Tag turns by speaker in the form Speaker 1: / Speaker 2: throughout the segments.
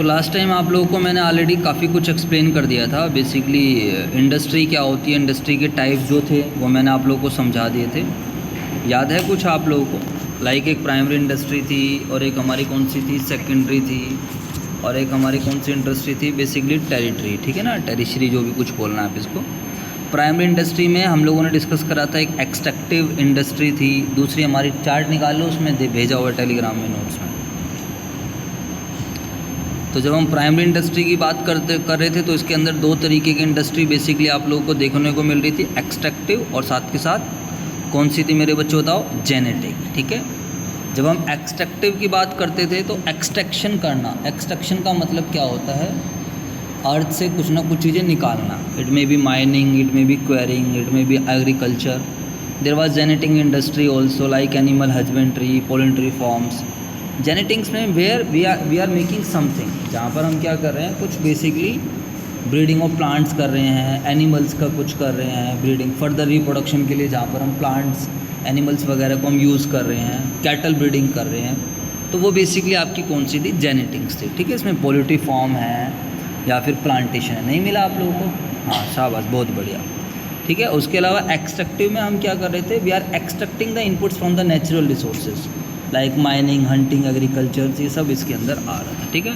Speaker 1: तो last time आप लोगों को मैंने ऑलरेडी काफ़ी कुछ एक्सप्लेन कर दिया था। बेसिकली इंडस्ट्री क्या होती है, इंडस्ट्री के टाइप्स जो थे वो मैंने आप लोगों को समझा दिए थे। याद है कुछ आप लोगों को? लाइक एक प्राइमरी इंडस्ट्री थी और एक हमारी कौन सी थी, सेकेंडरी थी, और एक हमारी कौन सी इंडस्ट्री थी, बेसिकली टेरिटरी, ठीक है ना, टेरिशरी जो भी कुछ बोलना है आप इसको। प्राइमरी इंडस्ट्री में हम लोगों ने डिस्कस करा था, एक एक्सट्रैक्टिव इंडस्ट्री थी, दूसरी हमारी चार्ट निकाल लो, उसमें भेजा हुआ टेलीग्राम में नोट्स में। तो जब हम प्राइमरी इंडस्ट्री की बात कर रहे थे तो इसके अंदर दो तरीके की इंडस्ट्री बेसिकली आप लोगों को देखने को मिल रही थी, एक्सट्रैक्टिव और साथ के साथ कौन सी थी मेरे बच्चों बताओ, जेनेटिक, ठीक है। जब हम एक्सट्रैक्टिव की बात करते थे तो एक्सट्रैक्शन करना, एक्सट्रैक्शन का मतलब क्या होता है, अर्थ से कुछ ना कुछ चीज़ें निकालना। It may be mining, it may be quarrying, it may be agriculture. There was genetic industry also, like animal husbandry, poultry farms. Genetics में where we are making something, जहाँ पर हम क्या कर रहे हैं, कुछ बेसिकली ब्रीडिंग ऑफ प्लांट्स कर रहे हैं, एनिमल्स का कुछ कर रहे हैं, ब्रीडिंग फर्दर रिप्रोडक्शन के लिए, जहाँ पर हम प्लांट्स एनिमल्स वगैरह को हम यूज़ कर रहे हैं, कैटल ब्रीडिंग कर रहे हैं। तो वो बेसिकली आपकी कौन सी थी, जेनेटिक्स थी, ठीक है। इसमें पोल्ट्री फार्म है या फिर प्लांटेशन है। नहीं मिला आप लोगों को? हाँ शाबाश, बहुत बढ़िया, ठीक है। उसके अलावा एक्सट्रैक्टिव में हम क्या कर रहे थे, we are extracting the inputs from the natural resources like mining, hunting, agriculture, ये सब इसके अंदर आ रहा था, ठीक है।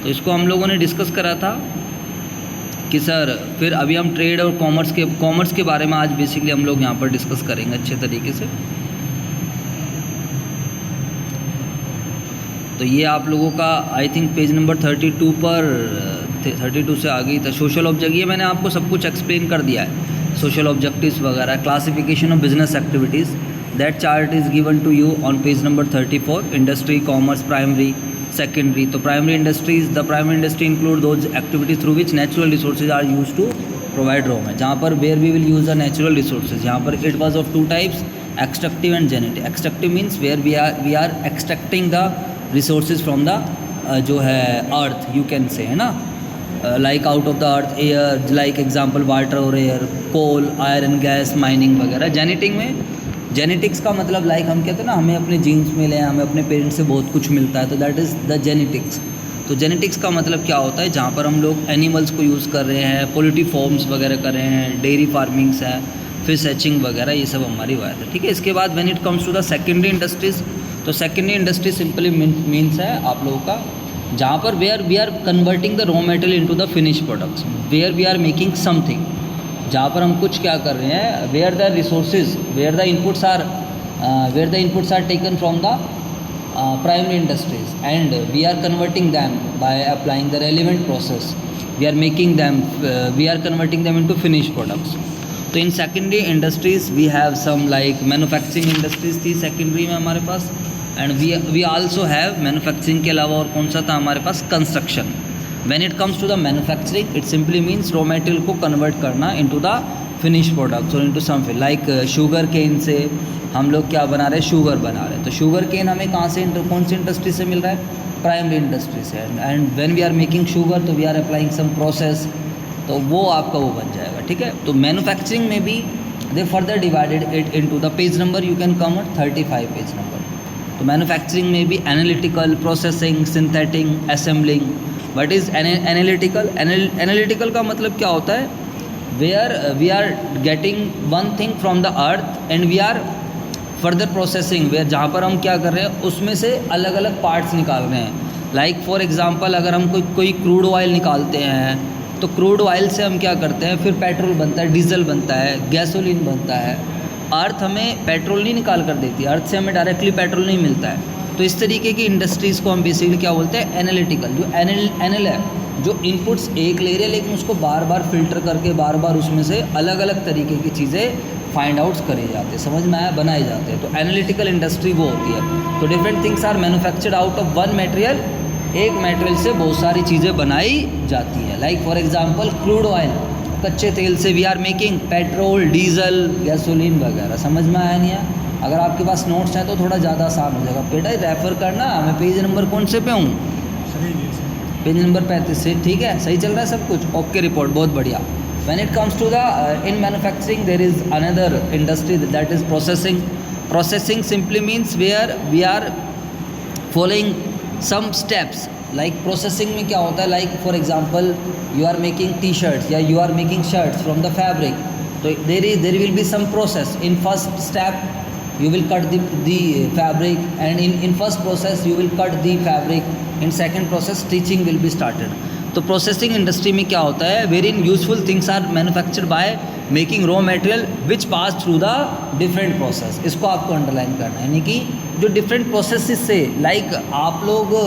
Speaker 1: तो इसको हम लोगों ने डिस्कस करा था कि सर फिर अभी हम ट्रेड और कॉमर्स के बारे में आज बेसिकली हम लोग यहाँ पर डिस्कस करेंगे अच्छे तरीके से। तो ये आप लोगों का आई थिंक पेज नंबर 32 पर 32 से आ गई था, सोशल ऑब्जेक्ट। ये मैंने आपको सब कुछ एक्सप्लेन कर दिया है, सोशल ऑब्जेक्टिव्स वगैरह, classification of business activities, that chart is given to you on page number 34, industry, commerce, primary, secondary. तो primary industries, the primary industry include those activities through which natural resources are use to provide raw में, जहाँ पर where we will use the natural resources. यहाँ पर it was of two types, extractive and genetic. Extractive means where we are extracting the resources from the जो है अर्थ, you can से, है ना, like out of the earth, air, like example water और air, कोल, iron, gas, mining वगैरह। Genetic में, genetics का मतलब लाइक हम कहते हैं ना, हमें अपने जीन्स मिले हैं, हमें अपने पेरेंट्स से बहुत कुछ मिलता है, तो दैट इज़ द जेनेटिक्स। तो जेनेटिक्स का मतलब क्या होता है, जहाँ पर हम लोग एनिमल्स को यूज़ कर रहे हैं, पोल्ट्री फार्म्स वगैरह कर रहे हैं, डेयरी फार्मिंग्स है, फिश हैचिंग वगैरह, ये सब हमारी बात है, ठीक है। इसके बाद when it comes to the secondary industries, तो सेकेंडरी इंडस्ट्री सिंपली मीन्स है आप लोगों का जहाँ पर where we are converting the raw material into the finish products, where we are making something, जहाँ पर हम कुछ क्या कर रहे हैं, where the resources, where the inputs are taken from the primary industries and we are converting them by applying the relevant process, we are making them, we are converting them into finish products. तो in secondary industries we have some like manufacturing industries थी secondary में हमारे पास, and we also have manufacturing के अलावा और कौन सा था हमारे पास, construction. When it comes to the manufacturing, it simply means raw material को कन्वर्ट करना into the finish products or into something like sugarcane से हम लोग क्या बना रहे हैं, शुगर बना रहे हैं। तो शुगर केन हमें कहाँ से, कौन सी इंडस्ट्री से मिल रहा है, प्राइमरी इंडस्ट्री से। And when we are making sugar, तो we are applying some process, तो वो आपका वो बन जाएगा, ठीक है। तो मैन्युफैक्चरिंग में भी they further divided it into the page number, you can come at 35 page number. तो मैन्युफैक्चरिंग में भी analytical, processing, synthetic, assembling. What is analytical? Analytical का मतलब क्या होता है, where we are getting one thing from the earth and we are further processing, where जहाँ पर हम क्या कर रहे हैं, उसमें से अलग अलग पार्ट्स निकाल रहे हैं। लाइक फॉर एग्जांपल अगर हम कोई क्रूड ऑयल निकालते हैं, तो क्रूड ऑयल से हम क्या करते हैं, फिर पेट्रोल बनता है, डीजल बनता है, गैसोलीन बनता है। अर्थ हमें पेट्रोल नहीं निकाल कर देती, अर्थ से हमें डायरेक्टली पेट्रोल नहीं मिलता है। तो इस तरीके की इंडस्ट्रीज़ को हम बेसिकली क्या बोलते हैं, एनालिटिकल। जो एनएल है, जो इनपुट्स एक ले रहे हैं लेकिन उसको बार बार फिल्टर करके बार बार उसमें से अलग अलग तरीके की चीज़ें फाइंड आउट्स करे जाते हैं, समझ में आया, बनाए जाते हैं। तो एनालिटिकल इंडस्ट्री वो होती है। तो different things are manufactured out of one material, एक मटेरियल से बहुत सारी चीज़ें बनाई जाती हैं। Like for example crude oil, कच्चे तेल से we are making petrol, diesel, gasoline वगैरह। समझ में आया नहीं है? अगर आपके पास नोट्स हैं तो थोड़ा ज़्यादा आसान हो जाएगा। बेटा रेफ़र करना, मैं पेज नंबर कौन से पे हूँ, पेज नंबर 35 से, ठीक है, सही चल रहा है सब कुछ, ओके, रिपोर्ट बहुत बढ़िया। When it comes to the in manufacturing, there is another industry that is processing. Processing simply means where we are following some steps like processing में क्या होता है, like for example you are making T shirts या you are making shirts from the fabric, तो there will be some process. In first step you will cut the fabric, and in first process you will cut the fabric. In second process stitching will be started. तो processing industry में क्या होता है, wherein useful things are manufactured by making raw material which pass through the different process. इसको आपको underline करना है, यानी कि जो डिफरेंट प्रोसेस से, लाइक आप लोग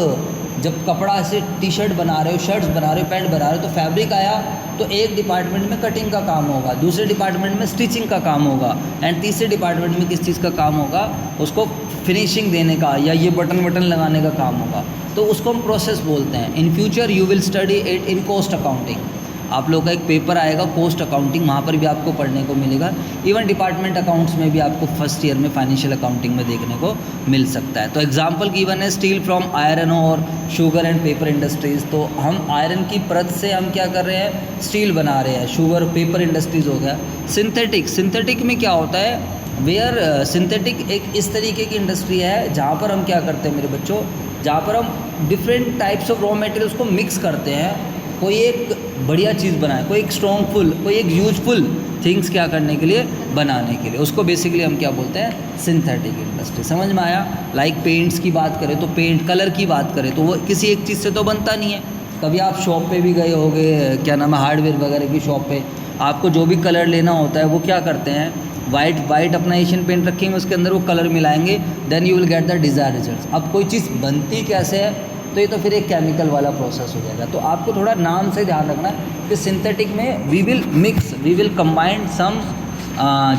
Speaker 1: जब कपड़ा ऐसे टी शर्ट बना रहे हो, शर्ट्स बना रहे हो, पैंट बना रहे हो, तो फैब्रिक आया तो एक डिपार्टमेंट में कटिंग का काम होगा, दूसरे डिपार्टमेंट में स्टिचिंग का काम होगा, एंड तीसरे डिपार्टमेंट में किस चीज़ का काम होगा, उसको फिनिशिंग देने का या ये बटन लगाने का काम होगा. तो उसको हम प्रोसेस बोलते हैं. In future you will study it in cost accounting. आप लोग का एक पेपर आएगा कॉस्ट अकाउंटिंग, वहाँ पर भी आपको पढ़ने को मिलेगा. इवन डिपार्टमेंट अकाउंट्स में भी आपको फर्स्ट ईयर में फाइनेंशियल अकाउंटिंग में देखने को मिल सकता है. तो एग्जांपल गिवन है स्टील फ्रॉम आयरन और शुगर एंड पेपर इंडस्ट्रीज़. तो हम आयरन की परत से हम क्या कर रहे हैं, स्टील बना रहे हैं. शुगर पेपर इंडस्ट्रीज़ हो गया. सिंथेटिक में क्या होता है, वेयर सिंथेटिक एक इस तरीके की इंडस्ट्री है जहाँ पर हम क्या करते हैं मेरे बच्चों, जहाँ पर हम different types of raw materials को मिक्स करते हैं, कोई एक बढ़िया चीज़ बनाए, कोई एक स्ट्रॉन्गफुल, कोई एक यूजफुल थिंग्स क्या करने के लिए, बनाने के लिए. उसको बेसिकली हम क्या बोलते हैं, सिंथेटिक इंडस्ट्री. समझ में आया. लाइक पेंट्स की बात करें तो पेंट कलर की बात करें तो वो किसी एक चीज़ से तो बनता नहीं है. कभी आप शॉप पे भी गए होंगे, क्या नाम है, हार्डवेयर वगैरह की शॉप पे, आपको जो भी कलर लेना होता है वो क्या करते हैं, वाइट अपना एशियन पेंट रखेंगे, उसके अंदर वो कलर मिलाएंगे, then you will get the desire result. अब कोई चीज़ बनती कैसे है, तो ये तो फिर एक केमिकल वाला प्रोसेस हो जाएगा. तो आपको थोड़ा नाम से ध्यान रखना कि सिंथेटिक में वी विल कंबाइन सम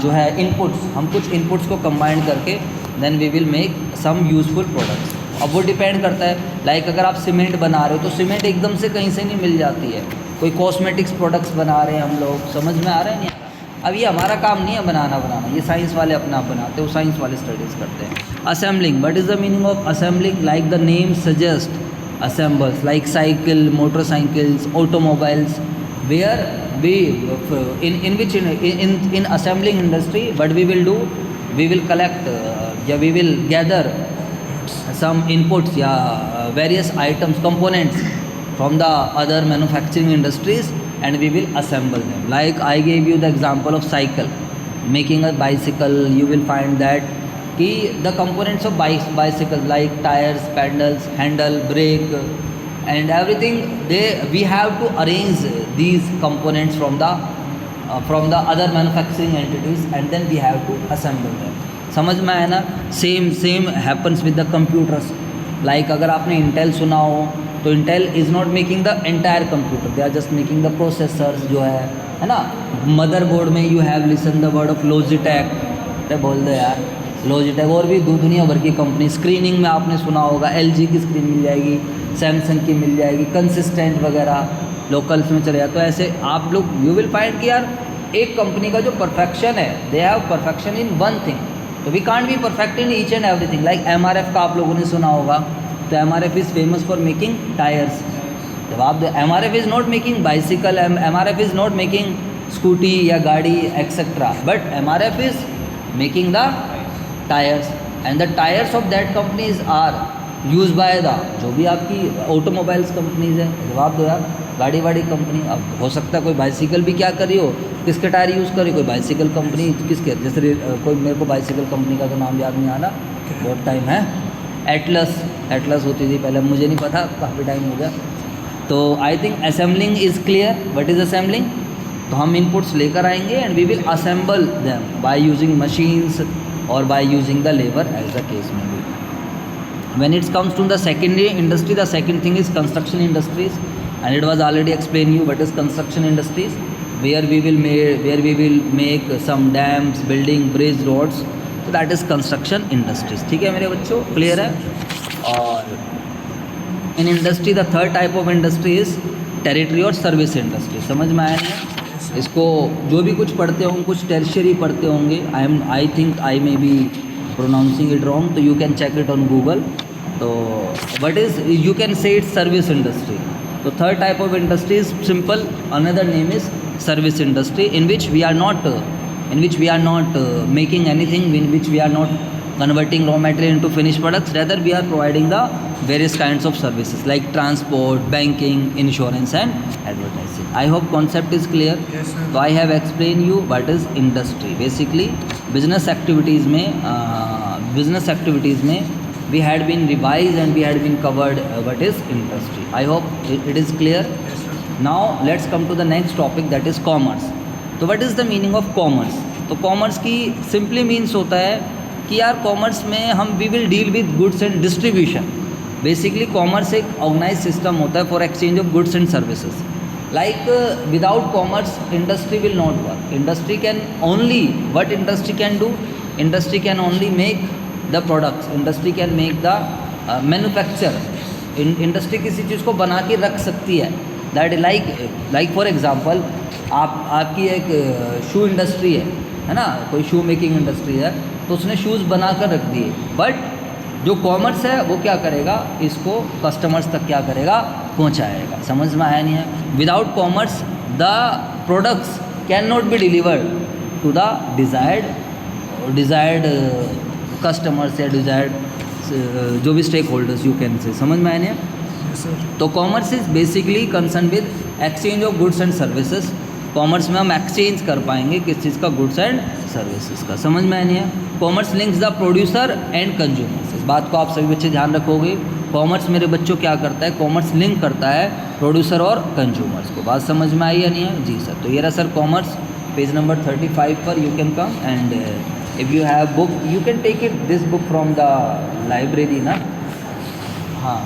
Speaker 1: जो है इनपुट्स, हम कुछ इनपुट्स को कंबाइन करके then we will make some useful products. अब वो डिपेंड करता है, लाइक अगर आप सीमेंट बना रहे हो तो सीमेंट एकदम से कहीं से नहीं मिल जाती है. कोई कॉस्मेटिक्स प्रोडक्ट्स बना रहे हैं हम लोग, समझ में आ रहा है नहीं. अब ये हमारा काम नहीं है बनाना, ये साइंस वाले अपना बनाते हैं, वो साइंस वाले स्टडीज़ करते हैं. Assembling, what is the meaning of assembling, like the name suggest, assembles like cycle, motorcycles, automobiles, where we in assembling industry what we will do, we will collect we will gather some inputs various items, components from the other manufacturing industries, and we will assemble them. Like I gave you the example of cycle. Making a bicycle, you will find that कि the components of bicycle like tires, pedals, handle, brake and everything, we have to arrange these components from the other manufacturing entities, and then we have to assemble them. समझ में आया ना. Same happens with the computers. Like अगर आपने Intel सुना हो तो Intel is not making the entire computer, they are just making the processors जो है ना. मदरबोर्ड में you have listened the word of Logitech, अरे बोल दो यार, लॉजिटेक. और भी दुनिया भर की कंपनी. स्क्रीनिंग में आपने सुना होगा LG की स्क्रीन मिल जाएगी, सैमसंग की मिल जाएगी, कंसिस्टेंट वगैरह लोकल्स में चले जाए. तो ऐसे आप लोग यू विल फाइंड कि यार एक कंपनी का जो परफेक्शन है, they have perfection in one thing. तो we can't be perfect in each and everything. Like MRF का आप लोगों ने सुना होगा, तो MRF is famous for making tyres. जब आप MRF is not making bicycle, MRF is not making scooty या गाड़ी etcetera, but MRF is making the tyres, and the tyres of that companies are use by the, जो भी आपकी automobiles companies है. जवाब दो यार, गाड़ी वाड़ी कंपनी. अब हो सकता है कोई बाइसिकल भी क्या करी हो, किसके टायर यूज़ करी, कोई बाइसिकल कंपनी किसके, जैसे कोई मेरे को बाइसिकल कंपनी का तो नाम याद नहीं आ रहा, बहुत टाइम है. एटलस होती थी पहले, मुझे नहीं पता, काफ़ी टाइम हो गया. तो I think assembling is clear. What is assembling, तो हम इनपुट्स लेकर आएंगे and we will assemble them by using machines or by using the labor as the case may be. When it comes to the secondary industry, the second thing is construction industries, and it was already explained you what is construction industries, where we will make some dams, building, bridge, roads. So that is construction industries. ठीक है मेरे बच्चों, clear है. और in industry the third type of industry is territory और service industry. समझ में आया नहीं? इसको जो भी कुछ पढ़ते होंगे, कुछ टर्शियरी पढ़ते होंगे, I think I may be pronouncing it wrong, तो you can check it on Google. तो what is, you can say it service industry. तो third type of industry is simple, another name is service industry, in which we are not making anything, in which we are not converting raw material into finished products, rather we are providing the various kinds of services like transport, banking, insurance and advertising. I hope concept is clear.
Speaker 2: Yes, sir.
Speaker 1: So I have explained you what is industry. Basically business activities में we had been revised and we had been covered what is industry. I hope it is clear.
Speaker 2: Yes, sir.
Speaker 1: Now let's come to the next topic, that is commerce. तो what is the meaning of commerce? तो commerce की simply means होता है कि यार commerce में हम we will deal with goods and distribution. Basically commerce एक organized system होता है for exchange of goods and services. Like without commerce industry will not work. Industry can only, what industry can do? Industry can only make the products. Industry can make the manufacture. Industry किसी चीज़ को बना के रख सकती है. That like for example आपकी एक शू industry है ना, कोई शू मेकिंग इंडस्ट्री है, तो उसने शूज़ बना कर रख दिए. बट जो कॉमर्स है वो क्या करेगा, इसको कस्टमर्स तक क्या करेगा, पहुंचाएगा. समझ में आया नहीं है? Without commerce the products can not be delivered to the desired customers या डिज़ायर्ड जो भी स्टेक होल्डर्स यू कैन से. समझ में आया नहीं है?
Speaker 2: Yes, sir.
Speaker 1: तो commerce is basically concern with exchange of goods and services. Commerce में हम एक्सचेंज कर पाएंगे किस चीज़ का, गुड्स एंड सर्विसेज का. समझ में आया नहीं है? Commerce links the producer and consumers. इस बात को आप सभी बच्चे ध्यान रखोगे. कॉमर्स मेरे बच्चों क्या करता है, कॉमर्स लिंक करता है प्रोड्यूसर और कंज्यूमर्स को. बात समझ में आई या नहीं है? जी सर. तो ये रहा सर कॉमर्स, पेज नंबर 35 पर you can come and if you have book you can take it this book from the library ना. हाँ,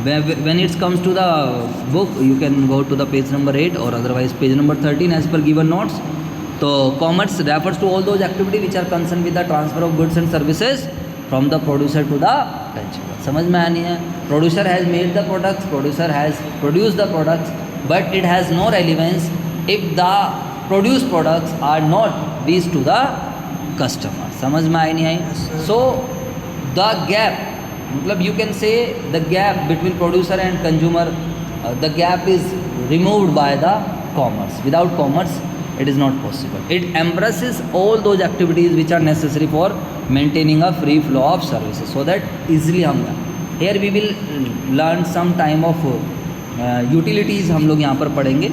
Speaker 1: when it comes to the book you can go to the page number 8 or otherwise page number 13 as per given notes. So commerce refers to all those activities which are concerned with the transfer of goods and services from the producer to the consumer. समझ में आनी है? Producer has made the products, producer has produced the products, but it has no relevance if the produced products are not reached to the customer. समझ में आई नहीं आई?
Speaker 2: Yes, sir.
Speaker 1: So the gap, मतलब you can say the gap between producer and consumer, the gap is removed by the commerce. Without commerce it is not possible. It embraces all those activities which are necessary for maintaining a free flow of services so that easily हम here we will learn some time of utilities हम लोग यहाँ पर पढ़ेंगे.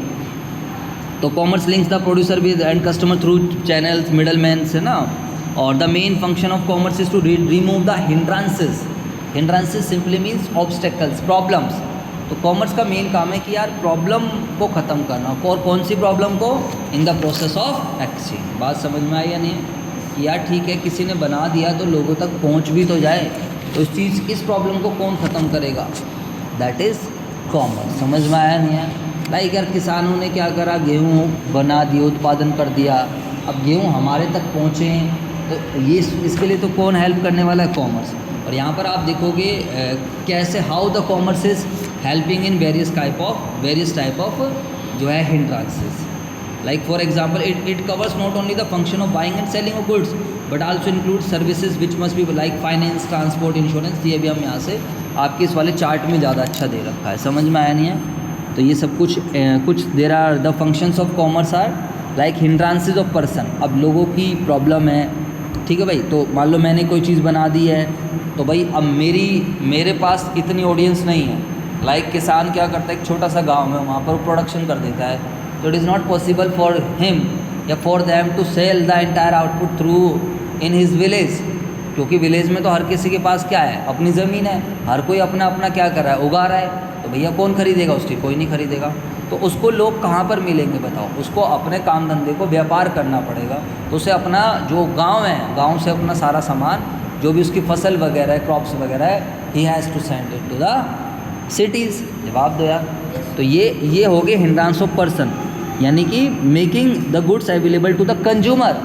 Speaker 1: तो commerce links the producer with end customer through channels middleman है ना. और the main function of commerce is to remove the hindrances. Hindrances simply means obstacles, problems. तो कॉमर्स का मेन काम है कि यार प्रॉब्लम को ख़त्म करना. और कौन सी प्रॉब्लम को? In the process of exchange. बात समझ में आई या नहीं? कि यार ठीक है किसी ने बना दिया तो लोगों तक पहुंच भी तो जाए, तो इस प्रॉब्लम को कौन ख़त्म करेगा? That is commerce. समझ में आया नहीं है? लाइक यार किसानों ने क्या करा, गेहूँ बना दिया, उत्पादन कर दिया, अब गेहूँ हमारे तक पहुँचे, तो ये इसके लिए तो कौन हेल्प करने वाला है? कॉमर्स. और यहाँ पर आप देखोगे कैसे how the commerce is helping in various type of जो है hindrances. Like for example it covers not only the function of buying and selling of goods but also include services which must be like finance, transport, insurance. ये भी हम यहाँ से आपके इस वाले चार्ट में ज़्यादा अच्छा दे रखा है. समझ में आया नहीं है? तो ये सब कुछ there are the functions of commerce are like hindrances of person. अब लोगों की प्रॉब्लम है, ठीक है भाई, तो मान लो मैंने कोई चीज़ बना दी है, तो भाई अब मेरे पास इतनी ऑडियंस नहीं है. लाइक किसान क्या करता है, एक छोटा सा गांव है, वहाँ पर प्रोडक्शन कर देता है, तो it is not possible for him या for them to sell the entire output through in his village. क्योंकि विलेज में तो हर किसी के पास क्या है, अपनी ज़मीन है, हर कोई अपना अपना क्या कर रहा है, उगा रहा है. तो भैया कौन खरीदेगा उसकी? कोई नहीं खरीदेगा. तो उसको लोग कहाँ पर मिलेंगे बताओ? उसको अपने काम धंधे को व्यापार करना पड़ेगा. तो उसे अपना जो गांव है, गांव से अपना सारा सामान जो भी उसकी फसल वगैरह है, क्रॉप्स वगैरह है, he has to send it to the cities. जवाब दो यार. तो ये हो गए हिंड्रांस ऑफ पर्सन, यानी कि making the goods available to the consumer,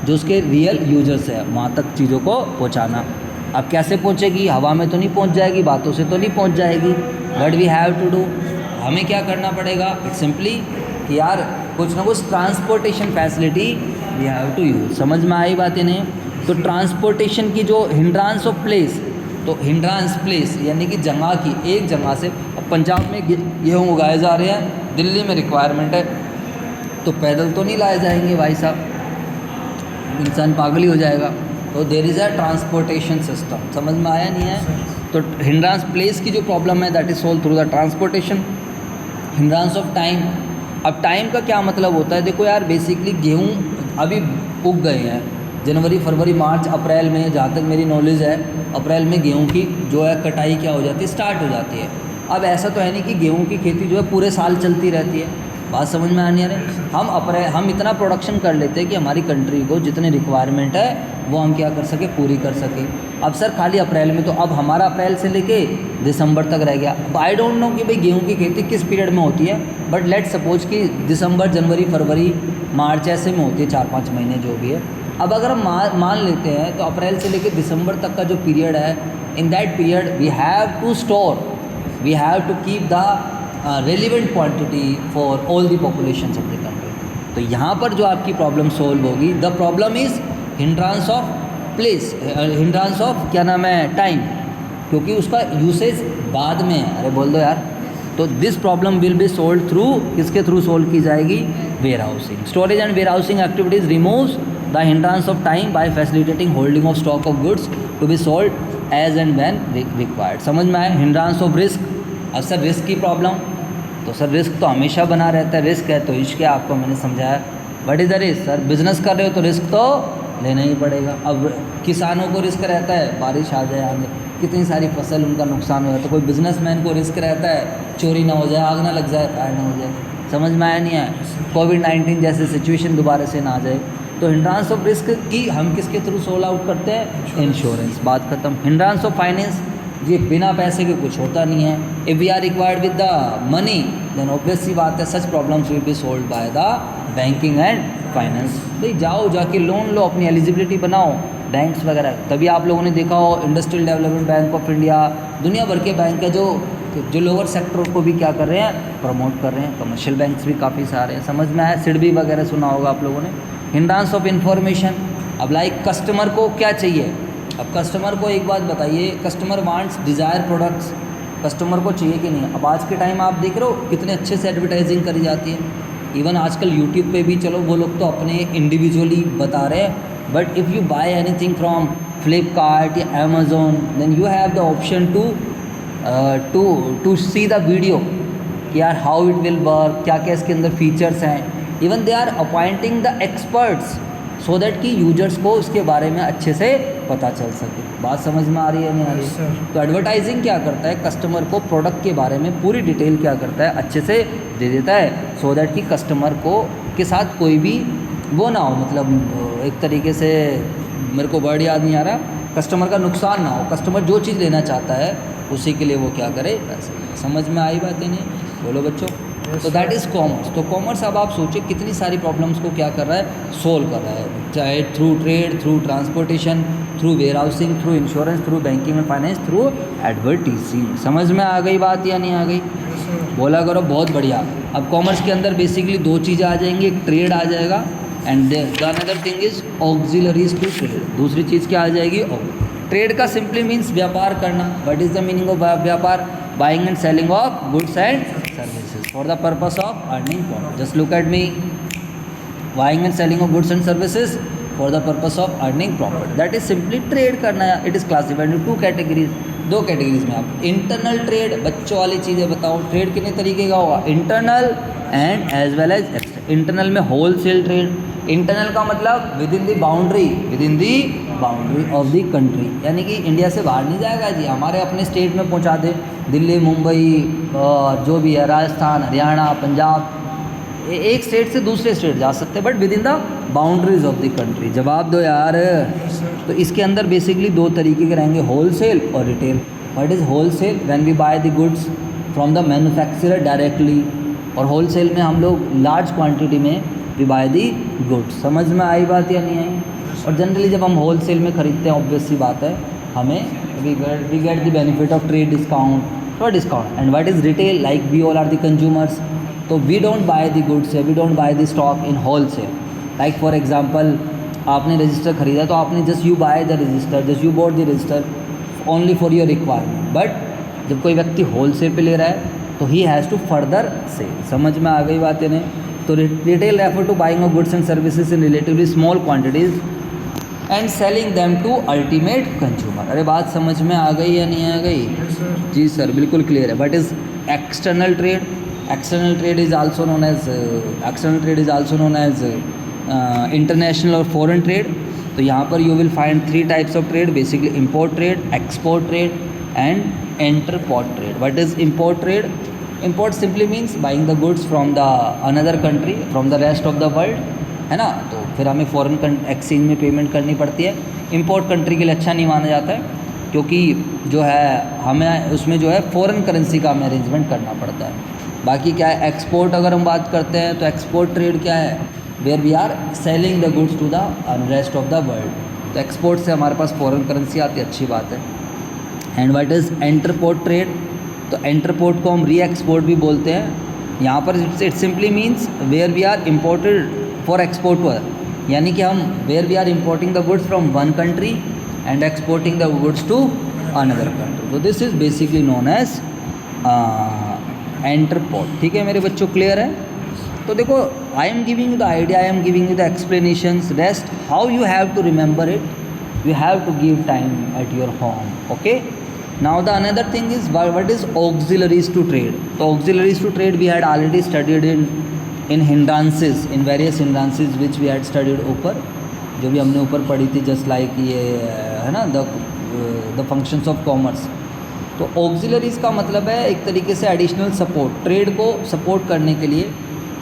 Speaker 1: जो उसके रियल यूजर्स है, वहाँ तक चीज़ों को पहुँचाना. अब कैसे पहुँचेगी? हवा में तो नहीं पहुँच जाएगी, बातों से तो नहीं पहुँच जाएगी. What we have to do, हमें क्या करना पड़ेगा? इट्स सिंपली कि यार कुछ ना कुछ transportation facility we have to use. समझ में आई बातें नहीं? तो ट्रांसपोर्टेशन की जो हिंड्रांस ऑफ प्लेस, तो हिंड्रांस प्लेस यानी कि जगह की, एक जगह से, अब पंजाब में गेहूँ उगाए जा रहे हैं, दिल्ली में रिक्वायरमेंट है, तो पैदल तो नहीं लाए जाएंगे भाई साहब, इंसान पागल ही हो जाएगा. तो there is a transportation system. समझ में आया नहीं है? तो हिंड्रांस प्लेस की जो प्रॉब्लम है that is solve through the transportation. Hindrance of time, अब टाइम का क्या मतलब होता है, देखो यार बेसिकली गेहूँ अभी उग गए हैं, जनवरी फरवरी मार्च अप्रैल में, जहाँ तक मेरी नॉलेज है अप्रैल में गेहूँ की जो है कटाई क्या हो जाती है, स्टार्ट हो जाती है। अब ऐसा तो है नहीं कि गेहूँ की खेती जो है पूरे साल चलती रहती है, बात समझ में आने आ रही है। हम इतना प्रोडक्शन कर लेते हैं कि हमारी कंट्री को जितनी रिक्वायरमेंट है वो हम क्या कर सके, पूरी कर सके। अब सर खाली अप्रैल में, तो अब हमारा अप्रैल से लेके दिसंबर तक रह गया। अब आई डोंट नो कि भाई गेहूं की खेती किस पीरियड में होती है, बट लेट सपोज कि दिसंबर जनवरी फरवरी मार्च ऐसे में होती है, 4-5 महीने जो भी है। अब अगर हम मान लेते हैं तो अप्रैल से लेकर दिसंबर तक का जो पीरियड है, in that period we have to store, we have to keep the relevant quantity for all the population of the country. तो यहाँ पर जो आपकी प्रॉब्लम सोल्व होगी, the problem is hindrance of place, hindrance of क्या नाम है, time, क्योंकि उसका यूसेज बाद में है। अरे बोल दो यार। तो this problem will be solve through, किसके थ्रू सोल्व की जाएगी, warehousing. Storage and warehousing activities removes the hindrance of time by facilitating holding of stock of goods to be sold as and when required. समझ में आए। Hindrance of risk, अब sir risk की problem, तो sir risk तो हमेशा बना रहता है, रिस्क है तो इश्क है, आपको मैंने समझाया। What is the risk, sir business कर रहे हो तो रिस्क तो लेना ही पड़ेगा। अब किसानों को रिस्क रहता है बारिश आ जाए, आगे कितनी सारी फसल उनका नुकसान हो जाए, तो कोई बिजनेसमैन को रिस्क रहता है चोरी ना हो जाए, आग ना लग जाए, फायर ना हो जाए। समझ में आया नहीं आया, कोविड-19 जैसे सिचुएशन दोबारा से ना आ जाए। तो हिंड्रांस ऑफ रिस्क की हम किसके थ्रू सोल्व आउट करते हैं, इंश्योरेंस, बात खत्म। हिंड्रांस ऑफ फाइनेंस, ये बिना पैसे के कुछ होता नहीं है। If we are required with the money then obvious सी बात है such problems will be solve by the banking and finance. भाई जाओ जाके लोन लो, अपनी एलिजिबिलिटी बनाओ बैंक्स वगैरह। तभी आप लोगों ने देखा हो industrial development bank of India, दुनिया भर के बैंक है जो लोअर सेक्टर को भी क्या कर रहे हैं, प्रमोट कर रहे हैं। कमर्शियल बैंक्स भी काफ़ी सारे हैं। समझ में आया। सिडबी वगैरह सुना होगा आप लोगों ने। हिंड्रांस ऑफ इंफॉर्मेशन, अब लाइक कस्टमर को क्या चाहिए, अब कस्टमर को एक बात बताइए, customer wants desire products, customer को चाहिए कि नहीं। अब आज के टाइम आप देख रहे हो कितने अच्छे से एडवर्टाइजिंग करी जाती है। इवन आजकल यूट्यूब पे भी चलो वो लोग तो अपने इंडिविजुअली बता रहे हैं, but if you buy anything from Flipkart या Amazon then you have the option to see the video कि यार हाउ इट विल वर्क, क्या क्या इसके अंदर फीचर्स हैं। Even they are appointing the experts so that कि यूजर्स को उसके बारे में अच्छे से पता चल सके। बात समझ में आ रही है नहीं आ रही है। तो एडवर्टाइजिंग क्या करता है, कस्टमर को प्रोडक्ट के बारे में पूरी डिटेल क्या करता है, अच्छे से दे देता है, सो दैट कि कस्टमर को के साथ कोई भी वो ना हो, मतलब एक तरीके से मेरे को वर्ड याद नहीं आ रहा, कस्टमर का नुकसान ना हो। कस्टमर जो चीज़ लेना चाहता है उसी के लिए वो क्या करे, पैसे। समझ में आई बातें नहीं, बोलो बच्चों। तो दैट इज़ कॉमर्स। तो कॉमर्स अब आप सोचिए कितनी सारी प्रॉब्लम्स को क्या कर रहा है, सोल्व कर रहा है, चाहे through trade, through transportation, through warehousing, through insurance, through banking and finance, through advertising. समझ में आ गई बात या नहीं आ गई, बोला करो। बहुत बढ़िया। अब कॉमर्स के अंदर बेसिकली दो चीज़ें आ जाएंगी, एक ट्रेड आ जाएगा and the another thing is auxiliaries to trade. दूसरी चीज़ क्या आ जाएगी, ट्रेड का सिंपली मीन्स व्यापार करना। What is the meaning of व्यापार, buying and selling of goods and services for the purpose of earning profit. Just look at me, buying and selling of goods and services for the purpose of earning profit, that is simply trade करना है। It is classified in 2 categories, 2 categories में। आप internal trade, बच्चों वाली चीज़ें बताओ, trade कितने तरीके का होगा, internal and as well as external. Internal में होलसेल ट्रेड, इंटरनल का मतलब within the boundary of the country, यानी कि इंडिया से बाहर नहीं जाएगा जी, हमारे अपने स्टेट में पहुंचा दे, दिल्ली, मुंबई और जो भी है, राजस्थान, हरियाणा, पंजाब, एक स्टेट से दूसरे स्टेट जा सकते हैं, but with in the boundaries of the country. जवाब दो यार। तो इसके अंदर बेसिकली 2 तरीके के रहेंगे, होलसेल और retail. What is wholesale, when we buy the goods from the manufacturer directly, और होलसेल में हम लोग लार्ज क्वांटिटी में वी बाय दी गुड्स। समझ में आई बात या नहीं आई। और जनरली जब हम होलसेल में ख़रीदते हैं, ऑब्वियस सी बात है, हमें we get the benefit of trade discount और discount. And what is retail, like we all are the consumers, तो we don't buy the goods, we don't buy the stock in wholesale. Like for example, आपने register खरीदा तो आपने just you buy the register, just you bought the register only for your requirement. But जब कोई व्यक्ति wholesale पे ले रहा है तो ही हैज़ टू फर्दर सेल। समझ में आ गई बातें नहीं। तो retail refer to buying of goods and services in relatively small quantities and selling them to ultimate consumer. अरे बात समझ में आ गई या नहीं आ गई? जी सर, बिल्कुल क्लियर है। But is external trade, external trade is also known as international और फॉरेन ट्रेड। तो यहाँ पर you will find 3 types of trade basically: import trade, export trade and entrepot trade. What is import trade? Import simply means buying the goods from the another country, from the rest of the world, है ना। तो फिर हमें foreign exchange में payment करनी पड़ती है। Import country के लिए अच्छा नहीं माना जाता है, क्योंकि जो है हमें उसमें जो है फॉरेन करेंसी का हमें अरेंजमेंट करना पड़ता है। बाकी क्या है, एक्सपोर्ट अगर हम बात करते हैं तो एक्सपोर्ट ट्रेड क्या है? Where we are selling the goods to the rest of the world. तो एक्सपोर्ट से हमारे पास फॉरेन करेंसी आती है, अच्छी बात है। And what is entrepot trade? तो एंटरपोर्ट को हम री एक्सपोर्ट भी बोलते हैं। यहाँ पर it simply means where we are imported for export पर, यानी कि हम where we are importing the goods from one country and exporting the goods to another country. तो this is basically known as entrepot. ठीक है मेरे बच्चों, clear है? तो देखो, I am giving you the idea, I am giving you the explanations, rest how you have to remember it, you have to give time at your home. Okay, now the another thing is what is auxiliaries to trade. So auxiliaries to trade we had already studied in hindrances, in various hindrances which we had studied ऊपर, जो भी हमने ऊपर पढ़ी थी, just like ये है ना द फंक्शंस ऑफ कॉमर्स। तो ऑक्सिलरीज का मतलब है एक तरीके से एडिशनल सपोर्ट, ट्रेड को सपोर्ट करने के लिए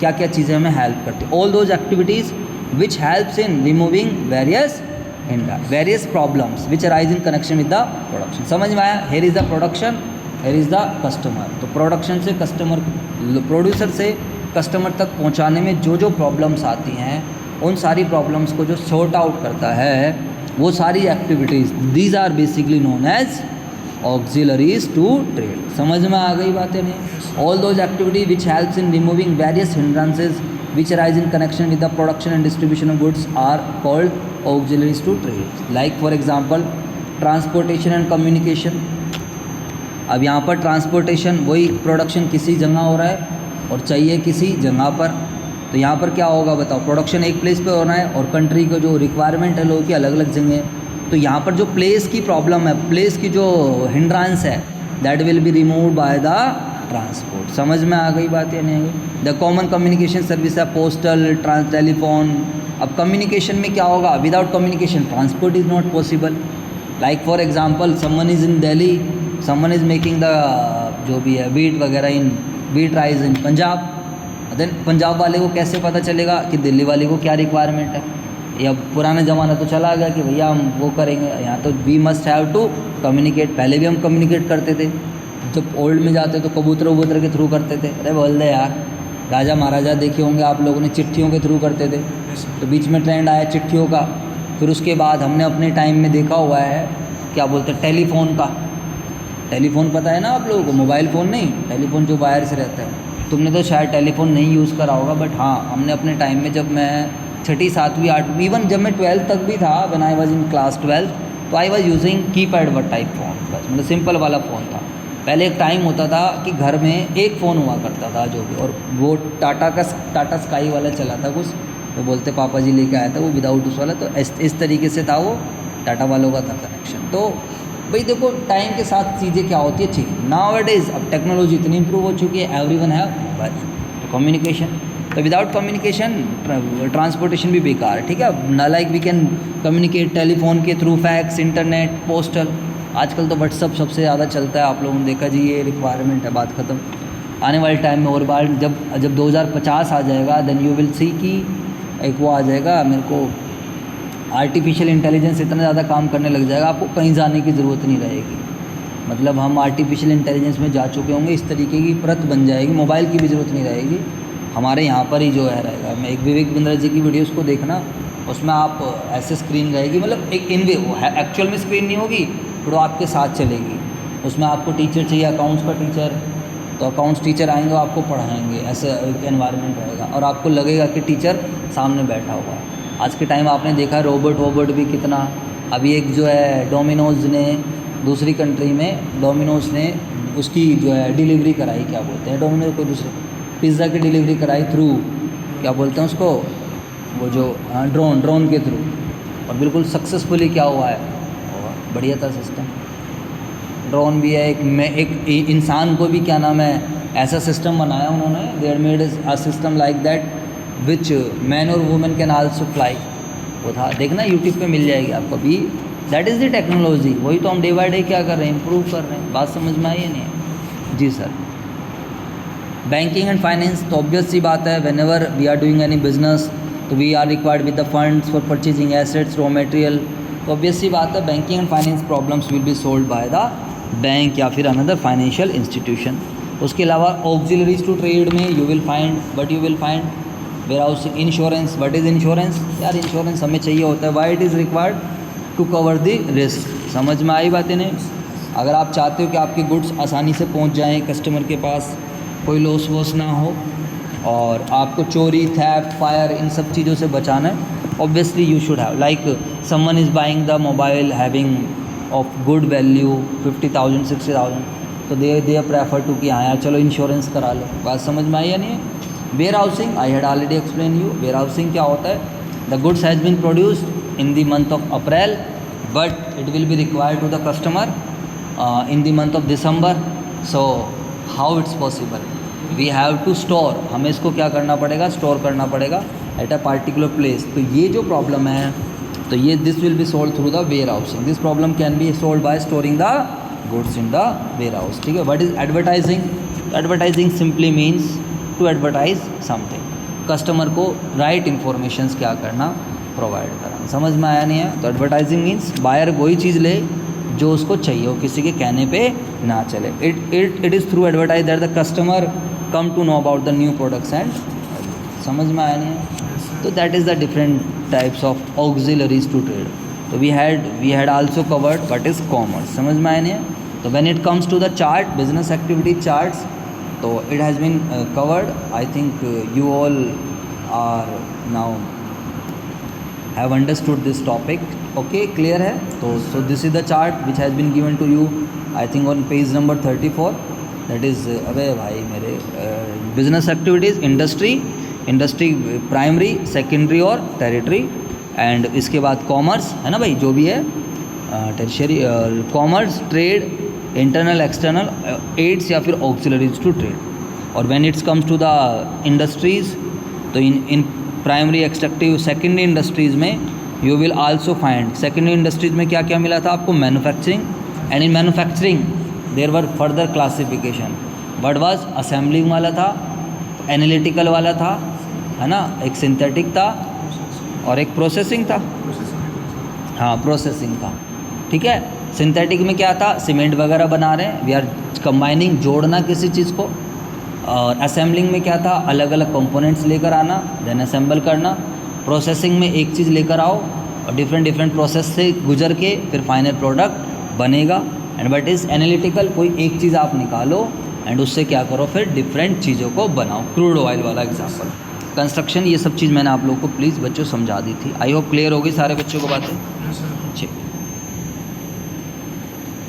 Speaker 1: क्या क्या चीज़ें हमें हेल्प करती है। All those activities which helps in removing various problems which arise in connection with the production. समझ में आया? Here is the production, here is the customer. तो प्रोडक्शन से कस्टमर, प्रोड्यूसर से कस्टमर तक पहुंचाने में जो जो प्रॉब्लम्स आती हैं, उन सारी प्रॉब्लम्स को जो सॉर्ट आउट करता है, वो सारी activities, these are basically known as auxiliaries to trade. समझ में आ गई बातें नहीं? All those activity which helps in removing various hindrances which arise in connection with the production and distribution of goods are called auxiliaries to trade. Like for example transportation and communication. अब यहाँ पर transportation, वही production किसी जगह हो रहा है और चाहिए किसी जगह पर, तो यहाँ पर क्या होगा बताओ? प्रोडक्शन एक प्लेस पे होना है और कंट्री का जो रिक्वायरमेंट है लोगों की अलग अलग जगह है। तो यहाँ पर जो प्लेस की प्रॉब्लम है, प्लेस की जो हिंड्रांस है, that will be removed by the transport. समझ में आ गई बात या नहीं आई? द कॉमन कम्युनिकेशन सर्विस है पोस्टल, टेलीफोन। अब कम्युनिकेशन में क्या होगा? Without communication transport is not possible. Like for example someone is in Delhi, someone is making the जो भी है वीट वगैरह in wheat rice in Punjab, then Punjab वाले को कैसे पता चलेगा कि दिल्ली वाले को क्या रिक्वायरमेंट है? या पुराना ज़माना तो चला गया कि भैया हम वो करेंगे, यहाँ तो we must have to communicate. पहले भी हम कम्युनिकेट करते थे, जब ओल्ड में जाते तो कबूतर वबूतर के थ्रू करते थे। अरे बोल दे यार, राजा महाराजा देखे होंगे आप लोगों ने, चिट्ठियों के थ्रू करते थे। तो बीच में ट्रेंड आया चिट्ठियों का, फिर उसके बाद हमने अपने टाइम में देखा हुआ है क्या बोलते हैं टेलीफोन का। टेलीफोन पता है ना आप लोगों को? मोबाइल फ़ोन नहीं, टेलीफोन जो वायर से रहता है। तुमने तो शायद टेलीफोन नहीं यूज़ करा होगा, बट हाँ हमने अपने टाइम में, जब मैं 6ठी 7वीं 8वीं, इवन जब मैं 12th तक भी था, when I was in class 12, तो आई वाज यूजिंग कीपैड व टाइप फ़ोन, बस मतलब सिंपल वाला फ़ोन था। पहले एक टाइम होता था कि घर में एक फ़ोन हुआ करता था जो भी, और वो टाटा स्काई वाला चला था कुछ, वो बोलते पापा जी लेके आया था वो विदाउट उस वाला। तो इस तरीके से था वो, टाटा वालों का था कनेक्शन। तो भाई देखो टाइम के साथ चीज़ें क्या होती है चीज़। नाउ-अ-डेज़ अब टेक्नोलॉजी इतनी इंप्रूव हो चुकी है, एवरीवन हैव मोबाइल, तो कम्युनिकेशन, तो विदाउट कम्युनिकेशन ट्रांसपोर्टेशन भी बेकार है। ठीक है, ना like we can communicate telephone के थ्रू, फैक्स, इंटरनेट, पोस्टल। आजकल तो व्हाट्सअप सबसे ज़्यादा चलता है, आप लोगों ने देखा जी, ये रिक्वायरमेंट है, बात ख़त्म। आने वाले टाइम में और बार जब 2050 आ जाएगा, देन यू विल सी कि एक वो आ जाएगा, मेरे को आर्टिफिशियल इंटेलिजेंस इतना ज़्यादा काम करने लग जाएगा, आपको कहीं जाने की ज़रूरत नहीं रहेगी। मतलब हम आर्टिफिशियल इंटेलिजेंस में जा चुके होंगे, इस तरीके की परत बन जाएगी, मोबाइल की भी ज़रूरत नहीं रहेगी, हमारे यहाँ पर ही जो है रहेगा। मैं एक विवेक बिंद्रा जी की वीडियोस को देखना, उसमें आप ऐसे स्क्रीन रहेगी, मतलब एक एक्चुअल में स्क्रीन नहीं होगी, फिर आपके साथ चलेगी। उसमें आपको टीचर चाहिए, अकाउंट्स का टीचर, तो अकाउंट्स टीचर आएंगे आपको पढ़ाएंगे, ऐसे एक एनवायरनमेंट रहेगा और आपको लगेगा कि टीचर सामने बैठा हुआ है। आज के टाइम आपने देखा रोबोट भी कितना, अभी एक जो है डोमिनोज़ ने दूसरी कंट्री में, डोमिनोज़ ने उसकी जो है डिलीवरी कराई, क्या बोलते हैं डोमिनोज़ को, दूसरे पिज़्ज़ा की डिलीवरी कराई थ्रू, क्या बोलते हैं उसको, वो जो ड्रोन के थ्रू। और बिल्कुल सक्सेसफुली क्या हुआ है, बढ़िया था सिस्टम। ड्रोन भी है, एक इंसान को भी क्या नाम है ऐसा सिस्टम बनाया उन्होंने, they are made a system like that which man और वुमेन कैन आल्सो फ्लाई। वो था, देखना यूट्यूब पे मिल जाएगी आपको भी। दैट इज़ द टेक्नोलॉजी, वही तो हम डे बाय डे क्या कर रहे हैं, इम्प्रूव कर रहे हैं। बात समझ में आई है नहीं? जी सर। बैंकिंग एंड फाइनेंस तो ऑब्वियस सी बात है, whenever we are doing any business तो we are required with the funds for purchasing assets, raw material. तो ऑब्वियस सी बात है, banking and finance problems will be solve by the bank या फिर अनदर फाइनेंशियल इंस्टीट्यूशन। उसके अलावा auxiliaries to trade में you will find warehousing, insurance. What is insurance? यार इंश्योरेंस हमें चाहिए होता है, why it is required to cover the risk. समझ में आई बातें नहीं? अगर आप चाहते हो कि आपके गुड्स आसानी से पहुंच जाएं कस्टमर के पास, कोई लॉस वॉस ना हो, और आपको चोरी, थेफ्ट, फायर इन सब चीज़ों से बचाना है, obviously you should have, like someone is buying the mobile having of good value 50,000 60,000, तो दे प्रेफर टू कि हाँ यार चलो इंश्योरेंस करा लो। बात समझ में आई या नहीं? Warehousing, I had already explain you. Warehousing क्या होता है? The goods has been produced in the month of April but it will be required to the customer in the month of December. So how it's possible? We have to store, हमें इसको क्या करना पड़ेगा, store करना पड़ेगा at a particular place. तो ये जो प्रॉब्लम है, तो ये this will be solve through the warehousing. This problem can be solve by storing the goods in the warehouse. ठीक है। What is advertising? Advertising simply means to advertise something, customer को right informations क्या करना, provide करना। समझ में आया नहीं है? तो एडवर्टाइजिंग मीन्स बायर वही चीज़ ले जो उसको चाहिए हो, किसी के कहने पे ना चले। It is through advertise that the customer come to know about the new products and. समझ में आया नहीं है? तो that is the different types of auxiliaries to trade. तो we had also covered what is commerce. समझ में आया नहीं है? तो when it comes to the chart, business activity charts, तो it has been covered. I think you all are now have understood this topic. Okay, clear है? तो so this is the chart which has been given to you, I think on page number 34। That is, अबे भाई मेरे, business activities, industry primary, secondary और territory, and इसके बाद commerce है ना भाई, जो भी है tertiary, commerce, trade, internal external, aids या फिर ऑक्सिलरीज टू ट्रेड। और when it's comes to the industries, तो इन प्राइमरी, एक्सट्रैक्टिव, सेकेंडरी इंडस्ट्रीज़ में you will also find, secondary industries में क्या क्या मिला था आपको, manufacturing, and in manufacturing there were further classification. What was? Assembling वाला था, एनालिटिकल वाला था, है ना, एक सिंथेटिक था और एक प्रोसेसिंग था। हाँ, प्रोसेसिंग था। ठीक है। सिंथेटिक में क्या था, सीमेंट वगैरह बना रहे हैं, वी आर कंबाइनिंग, जोड़ना किसी चीज़ को। और असेंबलिंग में क्या था, अलग अलग कंपोनेंट्स लेकर आना, देन असेंबल करना। प्रोसेसिंग में एक चीज़ लेकर आओ और डिफरेंट प्रोसेस से गुजर के फिर फाइनल प्रोडक्ट बनेगा। And what is analytical? कोई एक चीज़ आप निकालो एंड उससे क्या करो, फिर डिफरेंट चीज़ों को बनाओ। क्रूड ऑयल वाला एग्जाम्पल, कंस्ट्रक्शन, ये सब चीज़ मैंने आप लोगों को प्लीज़ बच्चों समझा दी थी। आई होप क्लियर होगी सारे बच्चों को बातें। ठीक।